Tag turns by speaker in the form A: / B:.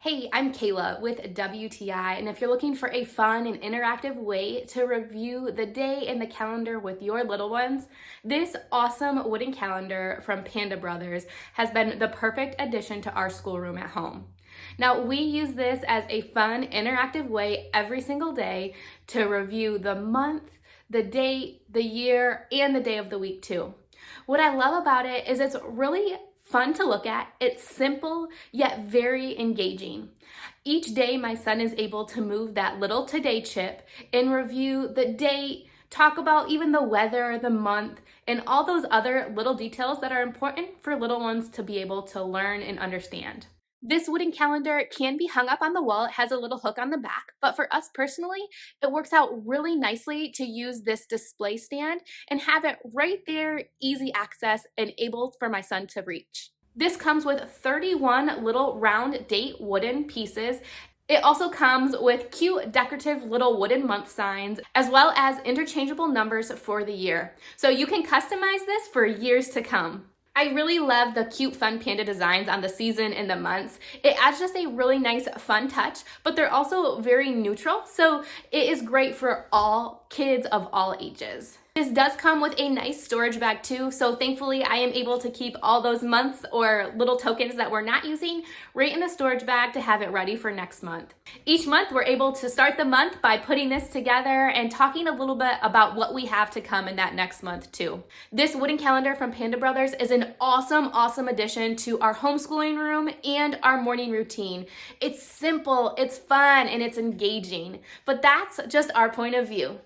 A: Hey, I'm Kayla with WTI, and if you're looking for a fun and interactive way to review the day in the calendar with your little ones, this awesome wooden calendar from Panda Brothers has been the perfect addition to our schoolroom at home. Now, we use this as a fun, interactive way every single day to review the month, the date, the year, and the day of the week too. What I love about it is it's really fun to look at. It's simple yet very engaging. Each day my son is able to move that little today chip and review the date, talk about even the weather, the month, and all those other little details that are important for little ones to be able to learn and understand. This wooden calendar can be hung up on the wall. It has a little hook on the back, but for us personally, it works out really nicely to use this display stand and have it right there, easy access and able for my son to reach. This comes with 31 little round date wooden pieces. It also comes with cute decorative little wooden month signs, as well as interchangeable numbers for the year. So you can customize this for years to come. I really love the cute fun panda designs on the season and the months. It adds just a really nice fun touch, but they're also very neutral, so it is great for all kids of all ages. This does come with a nice storage bag too, so thankfully I am able to keep all those months or little tokens that we're not using right in the storage bag to have it ready for next month. Each month we're able to start the month by putting this together and talking a little bit about what we have to come in that next month too. This wooden calendar from Panda Brothers is an awesome addition to our homeschooling room and our morning routine. It's simple, it's fun, and it's engaging, but that's just our point of view.